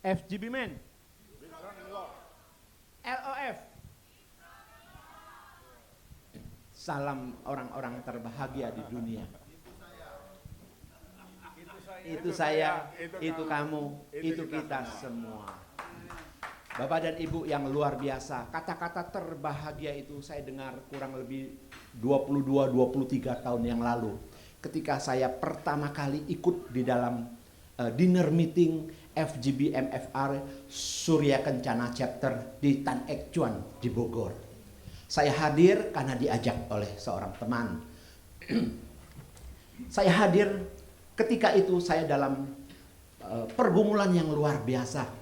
FGB Men, LOF. Salam orang-orang terbahagia di dunia. Itu saya, itu kamu, itu kita semua. Bapak dan Ibu yang luar biasa, kata-kata terbahagia itu saya dengar kurang lebih 22-23 tahun yang lalu. Ketika saya pertama kali ikut di dalam dinner meeting FGB MFR Surya Kencana Chapter di Tan Ek Chuan di Bogor. Saya hadir karena diajak oleh seorang teman. Saya hadir ketika itu saya dalam pergumulan yang luar biasa.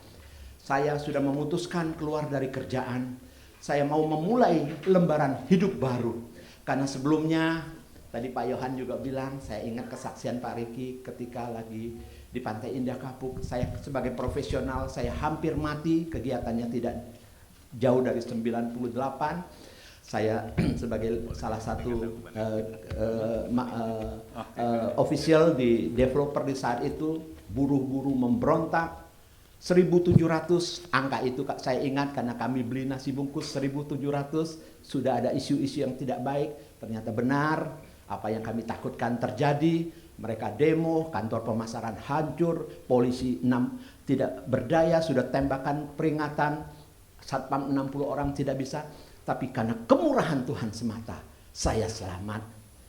Saya sudah memutuskan keluar dari kerjaan. Saya mau memulai lembaran hidup baru. Karena sebelumnya, tadi Pak Yohan juga bilang, saya ingat kesaksian Pak Riki ketika lagi di Pantai Indah Kapuk. Saya sebagai profesional, saya hampir mati, kegiatannya tidak jauh dari 98. Saya sebagai salah satu official di developer di saat itu, buruh-buruh memberontak. 1.700 angka itu saya ingat karena kami beli nasi bungkus 1.700. Sudah ada isu-isu yang tidak baik, ternyata benar apa yang kami takutkan terjadi. Mereka demo, kantor pemasaran hancur, polisi 6 tidak berdaya, sudah tembakan peringatan, satpam 60 orang tidak bisa. Tapi karena kemurahan Tuhan semata, saya selamat.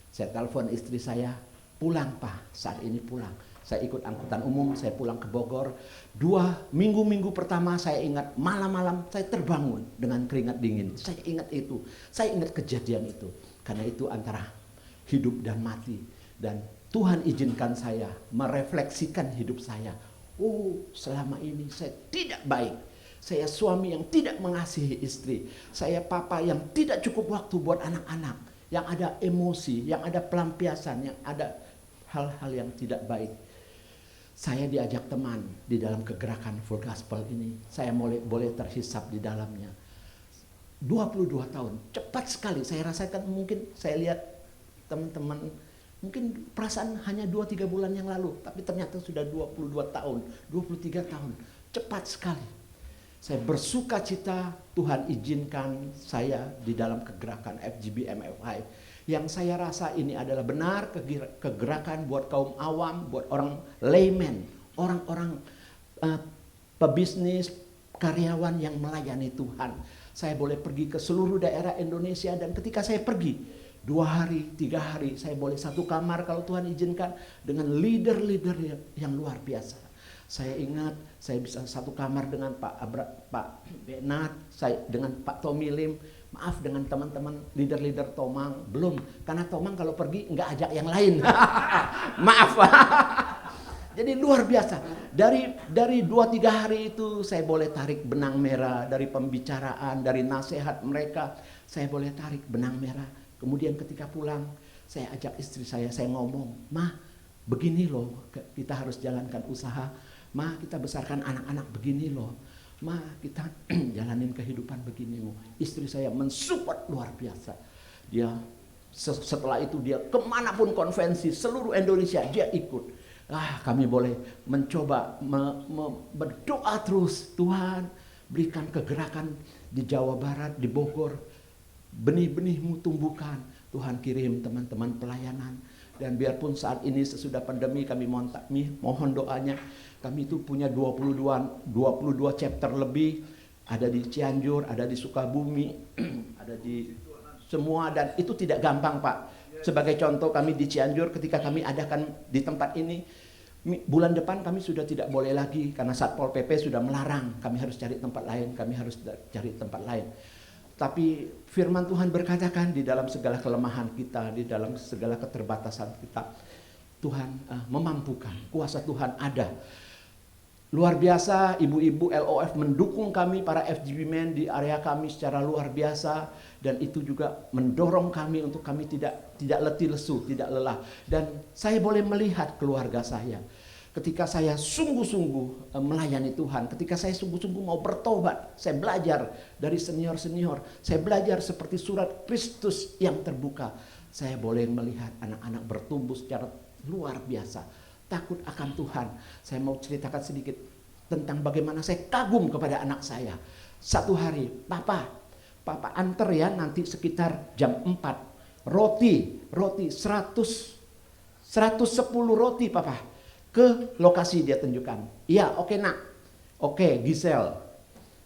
Saya telepon istri saya, pulang Pak, saat ini pulang. Saya ikut angkutan umum, saya pulang ke Bogor. 2 minggu pertama saya ingat malam-malam saya terbangun dengan keringat dingin. Saya ingat itu, saya ingat kejadian itu. Karena itu antara hidup dan mati. Dan Tuhan izinkan saya merefleksikan hidup saya. Oh, selama ini saya tidak baik. Saya suami yang tidak mengasihi istri. Saya papa yang tidak cukup waktu buat anak-anak. Yang ada emosi, yang ada pelampiasan, yang ada hal-hal yang tidak baik. Saya diajak teman di dalam kegerakan Full Gospel ini. Saya boleh terhisap di dalamnya. 22 tahun, cepat sekali. Saya rasakan mungkin, saya lihat teman-teman, mungkin perasaan hanya 2-3 bulan yang lalu. Tapi ternyata sudah 22 tahun, 23 tahun. Cepat sekali. Saya bersuka cita Tuhan izinkan saya di dalam kegerakan FGB MFI. Yang saya rasa ini adalah benar kegerakan buat kaum awam, buat orang layman, orang-orang pebisnis, karyawan yang melayani Tuhan. Saya boleh pergi ke seluruh daerah Indonesia dan ketika saya pergi 2 hari, 3 hari, saya boleh satu kamar kalau Tuhan izinkan dengan leader-leader yang luar biasa. Saya ingat saya bisa satu kamar dengan Pak Benat, saya dengan Pak Tommy Lim, maaf dengan teman-teman leader-leader Tomang, belum. Karena Tomang kalau pergi nggak ajak yang lain. Maaf. Jadi luar biasa. Dari 2-3 hari itu saya boleh tarik benang merah dari pembicaraan, dari nasihat mereka. Saya boleh tarik benang merah. Kemudian ketika pulang, saya ajak istri saya ngomong, "Ma, begini loh, kita harus jalankan usaha. Ma, kita besarkan anak-anak begini loh. Ma, kita jalanin kehidupan begini loh." Istri saya mensupport luar biasa. Dia setelah itu dia kemanapun konvensi seluruh Indonesia dia ikut. Kami boleh mencoba berdoa terus. Tuhan berikan kegerakan di Jawa Barat, di Bogor. Benih-benihmu tumbuhkan. Tuhan kirim teman-teman pelayanan. Dan biarpun saat ini sesudah pandemi kami mohon doanya. Kami itu punya 22 chapter lebih. Ada di Cianjur, ada di Sukabumi, ada di semua. Dan itu tidak gampang Pak. Sebagai contoh kami di Cianjur ketika kami adakan di tempat ini. Bulan depan kami sudah tidak boleh lagi karena Satpol PP sudah melarang. Kami harus cari tempat lain, Tapi firman Tuhan berkatakan di dalam segala kelemahan kita, di dalam segala keterbatasan kita, Tuhan memampukan, kuasa Tuhan ada. Luar biasa, ibu-ibu LOF mendukung kami, para FGB Men di area kami secara luar biasa. Dan itu juga mendorong kami untuk kami tidak letih lesu, tidak lelah. Dan saya boleh melihat keluarga saya. Ketika saya sungguh-sungguh melayani Tuhan, ketika saya sungguh-sungguh mau bertobat, saya belajar dari senior-senior. Saya belajar seperti surat Kristus yang terbuka. Saya boleh melihat anak-anak bertumbuh secara luar biasa. Takut akan Tuhan. Saya mau ceritakan sedikit. tentang bagaimana saya kagum kepada anak saya. Satu hari, Papa antar ya nanti sekitar jam 4. Roti 110 roti Papa. Ke lokasi dia tunjukkan. Iya, oke nak. Oke, Giselle.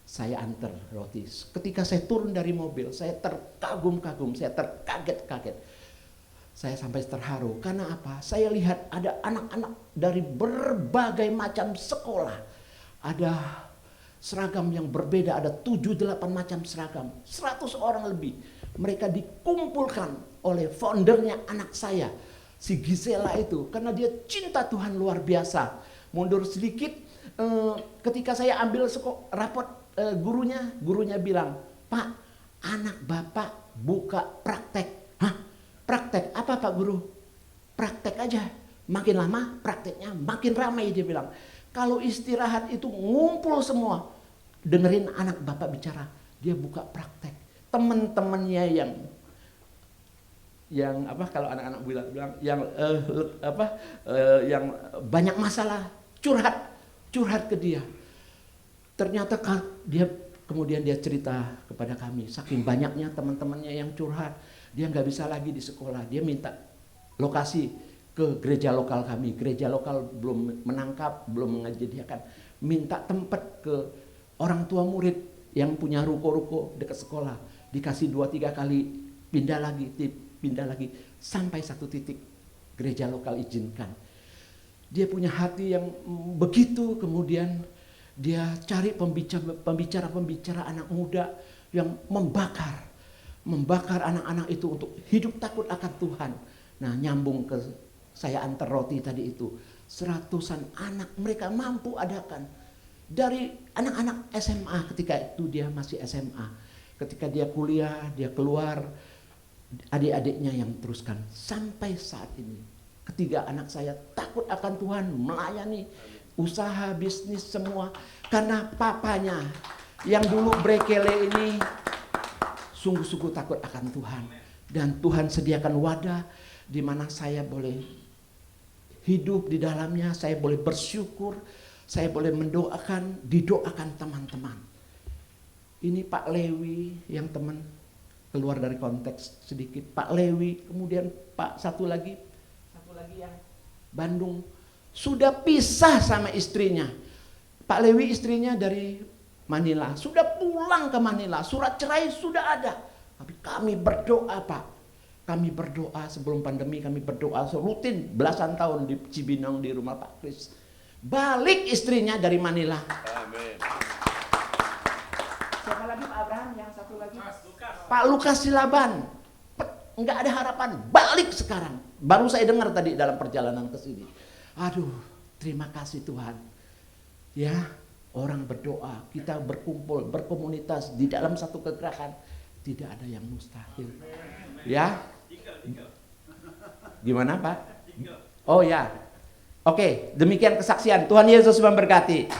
Saya antar roti. Ketika saya turun dari mobil, saya terkagum-kagum, saya terkaget-kaget. Saya sampai terharu. Karena apa? Saya lihat ada anak-anak dari berbagai macam sekolah. Ada seragam yang berbeda, ada 7-8 macam seragam. 100 orang lebih. Mereka dikumpulkan oleh foundernya anak saya, si Gisela itu. Karena dia cinta Tuhan luar biasa. Mundur sedikit, ketika saya ambil rapot gurunya bilang, Pak, anak Bapak buka praktek. Hah? Praktek apa Pak Guru? Praktek aja. Makin lama prakteknya makin ramai, dia bilang. Kalau istirahat itu ngumpul semua. Dengerin anak Bapak bicara. Dia buka praktek. Teman-temannya yang apa kalau anak-anak bilang yang banyak masalah, curhat ke dia. Ternyata kemudian dia cerita kepada kami, saking banyaknya teman-temannya yang curhat, dia nggak bisa lagi di sekolah. Dia minta lokasi ke gereja lokal kami. Gereja lokal belum menangkap, belum menyediakan. Minta tempat ke orang tua murid yang punya ruko-ruko dekat sekolah. Dikasih 2-3 kali, pindah lagi sampai satu titik gereja lokal izinkan. Dia punya hati yang begitu, kemudian dia cari pembicara anak muda yang membakar anak-anak itu untuk hidup takut akan Tuhan. Nah, nyambung ke saya antar roti tadi itu. 100-an anak mereka mampu adakan. Dari anak-anak SMA, ketika itu dia masih SMA. Ketika dia kuliah, dia keluar, adik-adiknya yang teruskan. Sampai saat ini, ketiga anak saya takut akan Tuhan, melayani usaha, bisnis semua. Karena papanya yang dulu brekele ini sungguh-sungguh takut akan Tuhan. Dan Tuhan sediakan wadah di mana saya boleh hidup di dalamnya, saya boleh bersyukur, saya boleh didoakan teman-teman. Ini Pak Lewi yang teman keluar dari konteks sedikit. Pak Lewi, kemudian Pak satu lagi yang Bandung sudah pisah sama istrinya. Pak Lewi istrinya dari Manila, sudah pulang ke Manila, surat cerai sudah ada. Tapi kami berdoa Pak. Kami berdoa sebelum pandemi, kami berdoa rutin belasan tahun di Cibinong di rumah Pak Kris. Balik istrinya dari Manila. Amin. Siapa lagi Pak Abraham? Yang satu lagi Pak Lukas Silaban. Enggak ada harapan, balik sekarang. Baru saya dengar tadi dalam perjalanan ke sini. Aduh, terima kasih Tuhan. Ya, orang berdoa, kita berkumpul, berkomunitas di dalam satu kegerakan, tidak ada yang mustahil. Ya. Gimana Pak? Oh ya. Oke, demikian kesaksian. Tuhan Yesus memberkati.